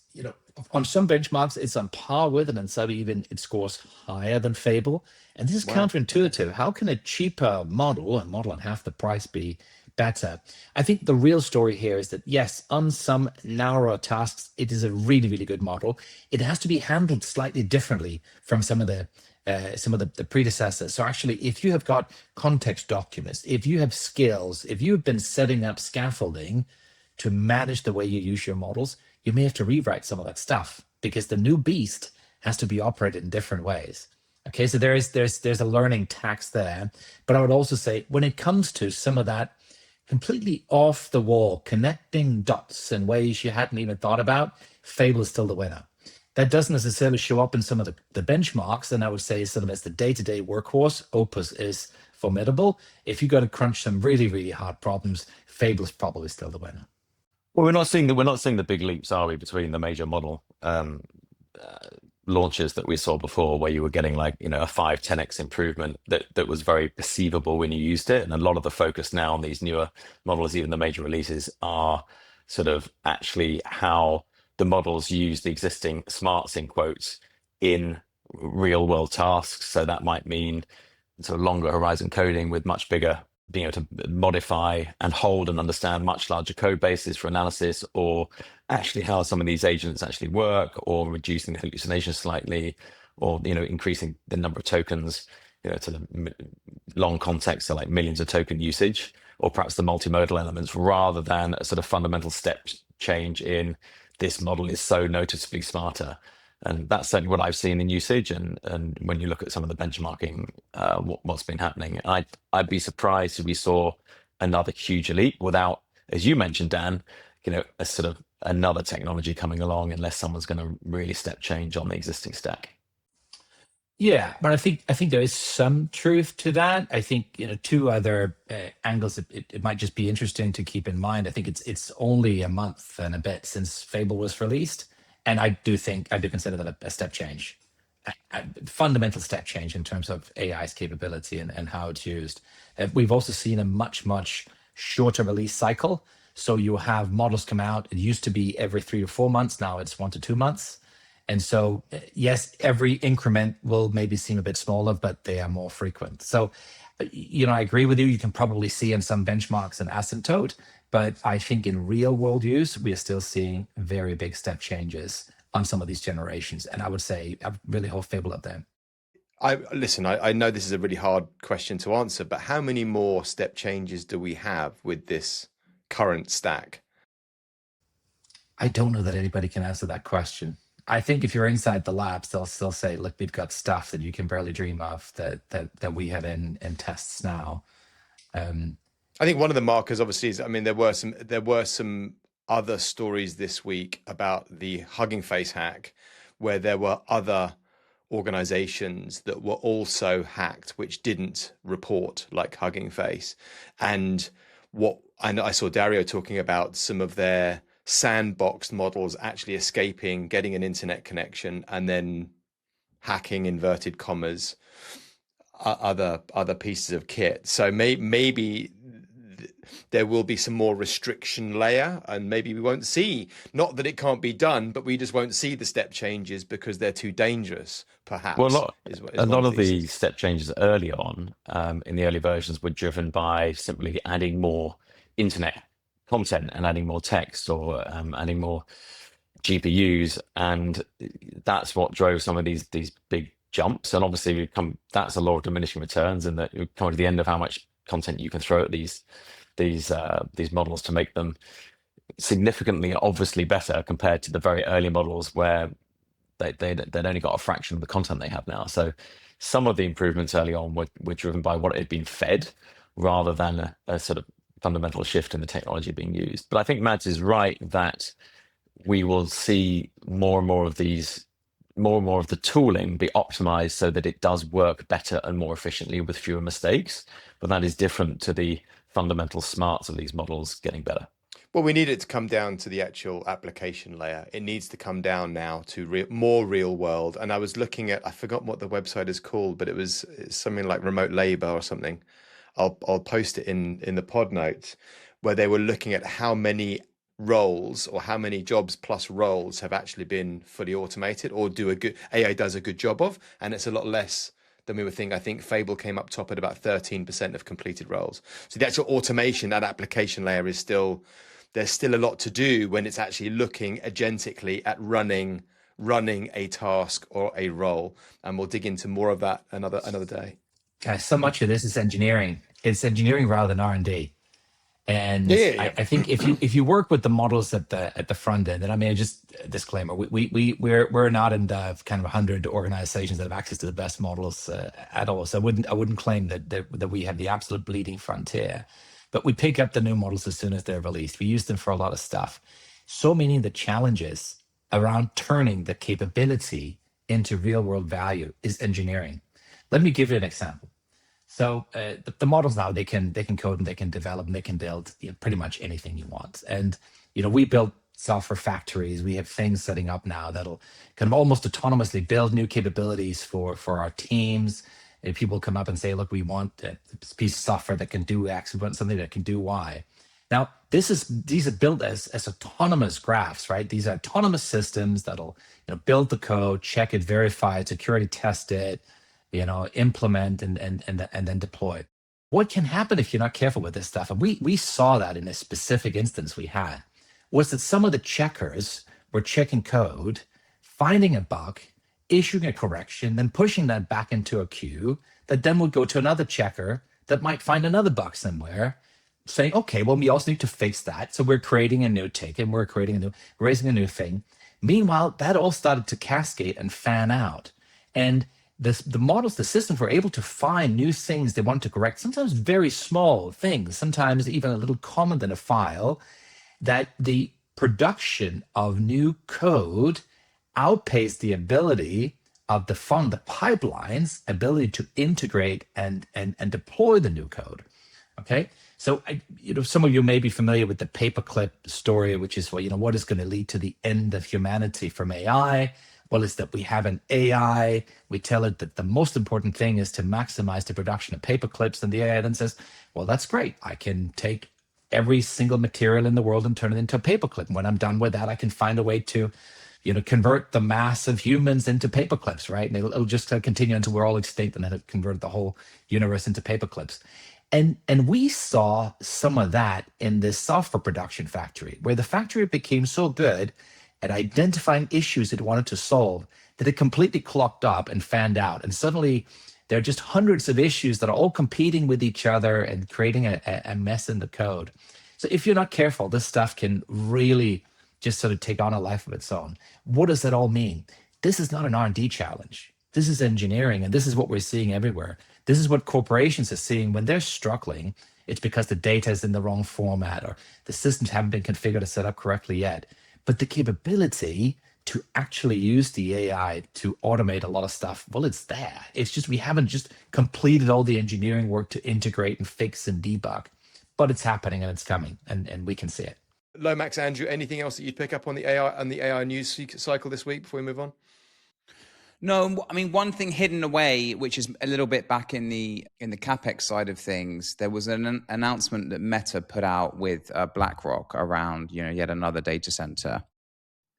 on some benchmarks, it's on par with, and on some even it scores higher than Fable. And this is counterintuitive. How can a cheaper model, a model on half the price, be better? I think the real story here is that, yes, on some narrower tasks, it is a really, really good model. It has to be handled slightly differently from some of the predecessors. So actually, if you have got context documents, if you have skills, if you've been setting up scaffolding to manage the way you use your models, you may have to rewrite some of that stuff because the new beast has to be operated in different ways. Okay, so there's a learning tax there. But I would also say when it comes to some of that completely off the wall, connecting dots in ways you hadn't even thought about, Fable is still the winner. That doesn't necessarily show up in some of the benchmarks, and I would say sort of as the day-to-day workhorse, Opus is formidable. If you got to crunch some really, really hard problems, Fable is probably still the winner. Well, we're not seeing the big leaps, are we, between the major model launches that we saw before, where you were getting like, a 5-10x improvement that was very perceivable when you used it. And a lot of the focus now on these newer models, even the major releases, are sort of actually how the models use the existing smarts in quotes in real world tasks. So that might mean sort of longer horizon coding with much bigger being able to modify and hold and understand much larger code bases for analysis, or actually how some of these agents actually work, or reducing the hallucination slightly, or increasing the number of tokens, to the long context, so like millions of token usage, or perhaps the multimodal elements, rather than a sort of fundamental step change in this model is so noticeably smarter. And that's certainly what I've seen in usage. And when you look at some of the benchmarking, what's been happening, I'd be surprised if we saw another huge leap without, as you mentioned, Dan, a sort of another technology coming along, unless someone's going to really step change on the existing stack. Yeah, but I think there is some truth to that. I think two other angles. It might just be interesting to keep in mind. I think it's only a month and a bit since Fable was released, and I do consider that a step change, a fundamental step change in terms of AI's capability and how it's used. We've also seen a much shorter release cycle. So you have models come out. It used to be every 3 to 4 months. Now it's 1 to 2 months. And so, yes, every increment will maybe seem a bit smaller, but they are more frequent. So, I agree with you. You can probably see in some benchmarks an asymptote, but I think in real world use, we are still seeing very big step changes on some of these generations. And I would say I really hold Fable up there. I know this is a really hard question to answer, but how many more step changes do we have with this current stack? I don't know that anybody can answer that question. I think if you're inside the labs, they'll still say, look, we've got stuff that you can barely dream of that we have in tests now. I think one of the markers obviously is, there were some other stories this week about the Hugging Face hack, where there were other organizations that were also hacked, which didn't report, like Hugging Face. And I saw Dario talking about some of their sandboxed models actually escaping, getting an internet connection, and then hacking, inverted commas, other pieces of kit. So maybe there will be some more restriction layer, and maybe we won't see, not that it can't be done, but we just won't see the step changes because they're too dangerous, perhaps. Well, a lot of the step changes early on, in the early versions, were driven by simply adding more internet content and adding more text, or adding more GPUs, and that's what drove some of these big jumps. And obviously, that's a law of diminishing returns, and that you come to the end of how much content you can throw at these models to make them significantly, obviously better compared to the very early models where they'd only got a fraction of the content they have now. So some of the improvements early on were driven by what had been fed, rather than a sort of fundamental shift in the technology being used. But I think Mads is right that we will see more and more of the tooling be optimized so that it does work better and more efficiently with fewer mistakes. But that is different to the fundamental smarts of these models getting better. Well, we need it to come down to the actual application layer. It needs to come down now to more real world. And I was looking at, I forgot what the website is called, but it's something like remote labor or something. I'll post it in the pod notes, where they were looking at how many roles, or how many jobs plus roles, have actually been fully automated or AI does a good job of, and it's a lot less than we would think. I think Fable came up top at about 13% of completed roles. So the actual automation, that application layer, there's still a lot to do when it's actually looking agentically at running a task or a role, and we'll dig into more of that another day. Guys, so much of this is engineering. It's engineering rather than R&D. And yeah. I think if you work with the models at the front end, and just a disclaimer, we're not in the kind of 100 organizations that have access to the best models at all. So I wouldn't claim that we have the absolute bleeding frontier, but we pick up the new models as soon as they're released. We use them for a lot of stuff. So many of the challenges around turning the capability into real world value is engineering. Let me give you an example. So the models now, they can code and they can develop and they can build pretty much anything you want. And we build software factories. We have things setting up now that'll kind of almost autonomously build new capabilities for our teams. And people come up and say, look, we want a piece of software that can do X, we want something that can do Y. Now, these are built as autonomous graphs, right? These are autonomous systems that'll build the code, check it, verify it, security test it, implement and then deploy. What can happen if you're not careful with this stuff? And we saw that in a specific instance we had, was that some of the checkers were checking code, finding a bug, issuing a correction, then pushing that back into a queue that then would go to another checker that might find another bug somewhere, saying, okay, well, we also need to fix that. So we're creating a new ticket, we're raising a new thing. Meanwhile, that all started to cascade and fan out. And the models, the systems were able to find new things they want to correct, sometimes very small things, sometimes even a little comment in a file, that the production of new code outpaced the ability of the pipeline's ability to integrate and deploy the new code. Okay, so some of you may be familiar with the paperclip story, which is what is going to lead to the end of humanity from AI. Well, it's that we have an AI. We tell it that the most important thing is to maximize the production of paperclips, and the AI then says, "Well, that's great. I can take every single material in the world and turn it into a paperclip. And when I'm done with that, I can find a way to, convert the mass of humans into paperclips, right? And it'll just continue until we're all extinct, and then it convert the whole universe into paperclips." And we saw some of that in this software production factory, where the factory became so good at identifying issues it wanted to solve that it completely clocked up and fanned out. And suddenly there are just hundreds of issues that are all competing with each other and creating a mess in the code. So if you're not careful, this stuff can really just sort of take on a life of its own. What does that all mean? This is not an R&D challenge. This is engineering, and this is what we're seeing everywhere. This is what corporations are seeing when they're struggling. It's because the data is in the wrong format, or the systems haven't been configured or set up correctly yet. But the capability to actually use the AI to automate a lot of stuff, well, it's there. It's just we haven't just completed all the engineering work to integrate and fix and debug. But it's happening and it's coming, and we can see it. Lomax, Andrew, anything else that you'd pick up on the AI news cycle this week before we move on? No, I mean, one thing hidden away, which is a little bit back in the CapEx side of things, there was an announcement that Meta put out with BlackRock around, yet another data center.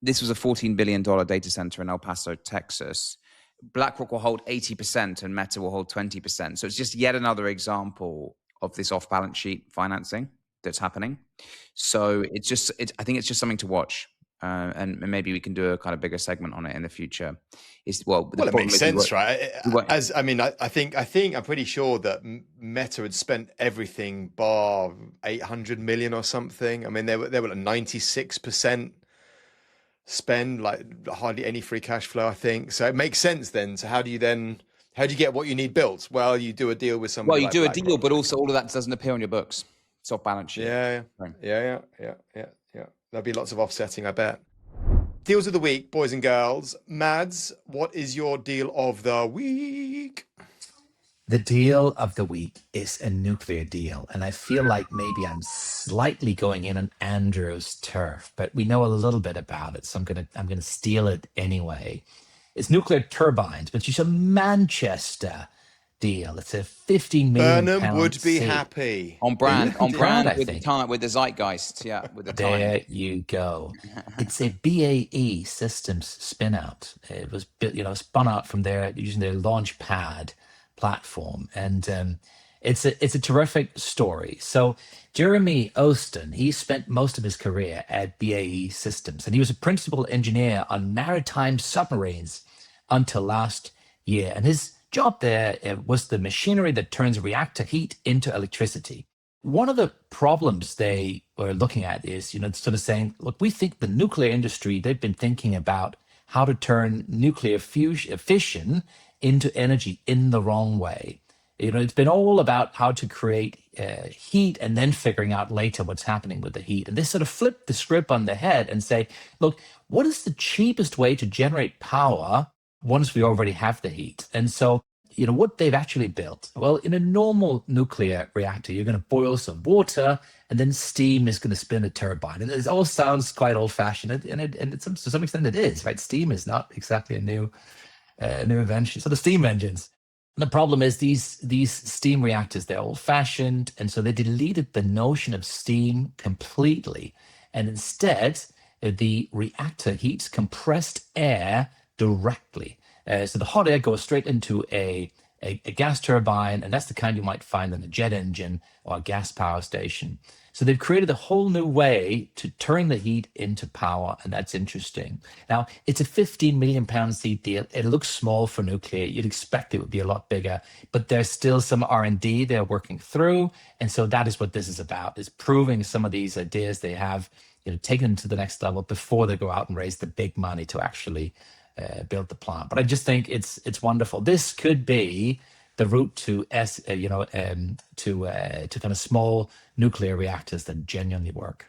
This was a $14 billion data center in El Paso, Texas. BlackRock will hold 80% and Meta will hold 20%. So it's just yet another example of this off-balance sheet financing that's happening. So I think it's just something to watch. And maybe we can do a kind of bigger segment on it in the future. It makes sense, right? I'm pretty sure that Meta had spent everything bar 800 million or something. I mean, they were at 96% spend, like hardly any free cash flow, I think. So it makes sense then. So how do you get what you need built? Well, you do a deal with somebody. Well, you do a deal, but also all of that doesn't appear on your books. It's off balance sheet. Yeah. There'll be lots of offsetting, I bet. Deals of the week, boys and girls. Mads, what is your deal of the week? The deal of the week is a nuclear deal. And I feel like maybe I'm slightly going in on Andrew's turf, but we know a little bit about it. So I'm gonna steal it anyway. It's nuclear turbines, but it's a Manchester deal. It's a 15 million Burnham would be happy. On brand with the zeitgeist. Yeah, with the time. There you go. It's a BAE Systems spin out. It was spun out from there using their launch pad platform. And it's a terrific story. So Jeremy Austin, he spent most of his career at BAE Systems, and he was a principal engineer on maritime submarines until last year. And his job there was the machinery that turns reactor heat into electricity. One of the problems they were looking at is, sort of saying, look, we think the nuclear industry, they've been thinking about how to turn nuclear fission into energy in the wrong way. It's been all about how to create heat and then figuring out later what's happening with the heat. And they sort of flip the script on the head and say, look, what is the cheapest way to generate power once we already have the heat? And so, what they've actually built, well, in a normal nuclear reactor, you're going to boil some water and then steam is going to spin a turbine. And it all sounds quite old fashioned, and to some extent it is, right? Steam is not exactly a new invention. So the steam engines. And the problem is these steam reactors, they're old fashioned. And so they deleted the notion of steam completely. And instead, the reactor heats compressed air directly. So the hot air goes straight into a a gas turbine, and that's the kind you might find in a jet engine or a gas power station. So they've created a whole new way to turn the heat into power, and that's interesting. Now, it's a 15 million pound seed deal. It looks small for nuclear. You'd expect it would be a lot bigger, but there's still some R&D they're working through, and so that is what this is about: is proving some of these ideas they have, taking them to the next level before they go out and raise the big money to actually build the plant. But I just think it's wonderful. This could be the route to to kind of small nuclear reactors that genuinely work.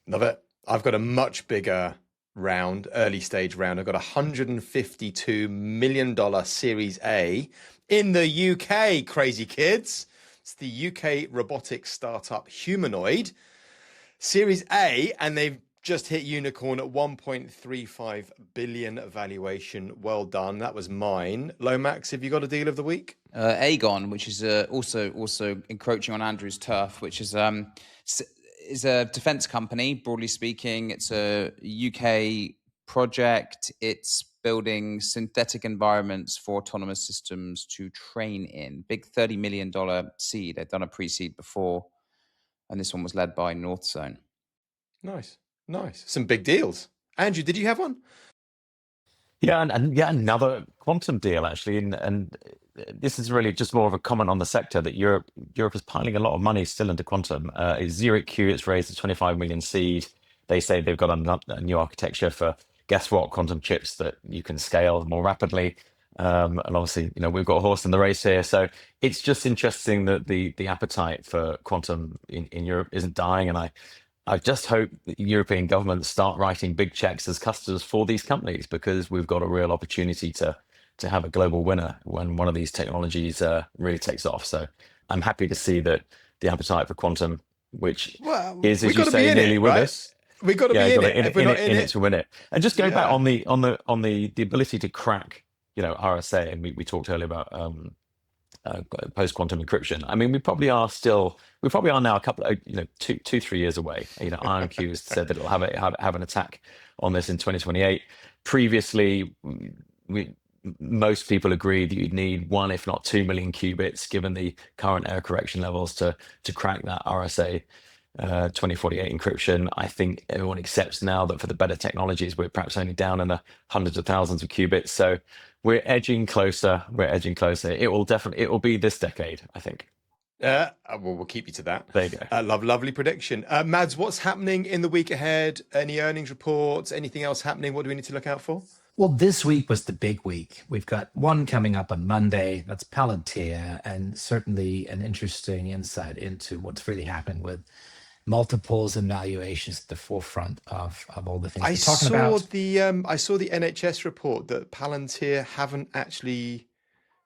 Love it. I've got a much bigger round, early stage round. I've got $152 million Series A in the UK, crazy kids. It's the UK robotics startup Humanoid. Series A, and they've just hit unicorn at 1.35 billion valuation. Well done. That was mine. Lomax, have you got a deal of the week? Aegon, which is also encroaching on Andrew's turf, which is a defense company, broadly speaking. It's a UK project. It's building synthetic environments for autonomous systems to train in. Big $30 million seed. They've done a pre-seed before, and this one was led by Northzone. Nice. Some big deals. Andrew, did you have one? Yeah, and another quantum deal actually, and this is really just more of a comment on the sector that Europe is piling a lot of money still into quantum. Zurich Q, it's raised a 25 million seed. They say they've got a new architecture for, guess what, quantum chips that you can scale more rapidly. And obviously, we've got a horse in the race here. So it's just interesting that the appetite for quantum in Europe isn't dying, and I just hope that European governments start writing big checks as customers for these companies, because we've got a real opportunity to have a global winner when one of these technologies really takes off. So I'm happy to see that the appetite for quantum, which is, as you say, nearly with us. We've got to be in it. If we're not in it to win it. And just going back on the ability to crack, RSA, and we talked earlier about post-quantum encryption. I mean, we probably are now a couple of, 2-3 years away. IonQ has said that it'll have an attack on this in 2028. Previously, most people agreed that you'd need 1, if not 2 million qubits, given the current error correction levels, to crack that RSA 2048 encryption. I think everyone accepts now that for the better technologies, we're perhaps only down in the hundreds of thousands of qubits. So we're edging closer. It will be this decade, I think. Well, we'll keep you to that. There you go. Lovely prediction. Mads, what's happening in the week ahead? Any earnings reports? Anything else happening? What do we need to look out for? Well, this week was the big week. We've got one coming up on Monday. That's Palantir, and certainly an interesting insight into what's really happening with multiples and valuations at the forefront of all the things we're talking about. I saw the NHS report that Palantir haven't actually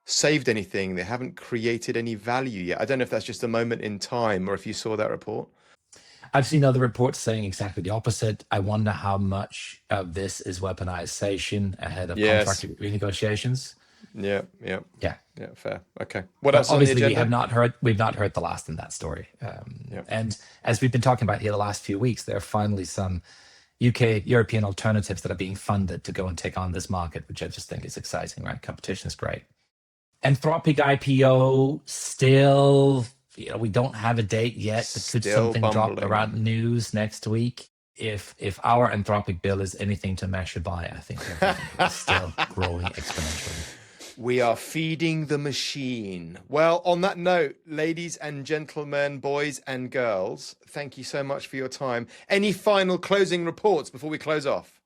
saved anything. They haven't created any value yet. I don't know if that's just a moment in time or if you saw that report. I've seen other reports saying exactly the opposite. I wonder how much of this is weaponization ahead of contract renegotiations. Yeah. Fair. Okay. What but else? Obviously, we've not heard the last in that story. And as we've been talking about here the last few weeks, there are finally some European alternatives that are being funded to go and take on this market, which I just think is exciting. Right, competition is great. Anthropic IPO still. We don't have a date yet, but could something drop around news next week? If our Anthropic bill is anything to measure by, I think it's still growing exponentially. We are feeding the machine. Well, on that note, ladies and gentlemen, boys and girls, thank you so much for your time. Any final closing reports before we close off?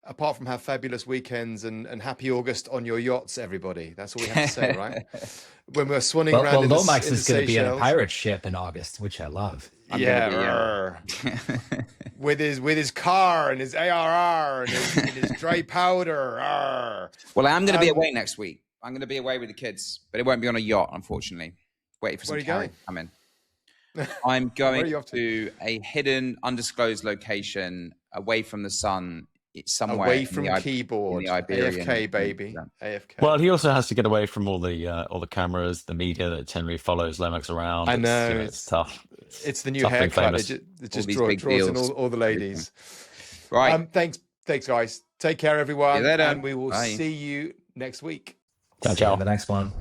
Apart from have fabulous weekends and happy August on your yachts, everybody. That's all we have to say, right? When we're swanning around in Lomax is going to be in a Seychelles. pirate ship in August, which I love. With his car and his ARR and his dry powder. Well, I'm going to be away next week. I'm going to be away with the kids, but it won't be on a yacht, unfortunately. Waiting for some carry to come in. I'm going to a hidden, undisclosed location away from the sun. It's somewhere away from keyboard, in the Iberian AFK baby, AFK. Well, he also has to get away from all the cameras, the media that generally follows Lomax around. I know it's tough. It's the new haircut. It just draws in all the ladies. Right. Thanks, guys. Take care, everyone, See you later. and we will Bye. see you next week. Ciao, See you ciao. in the next one.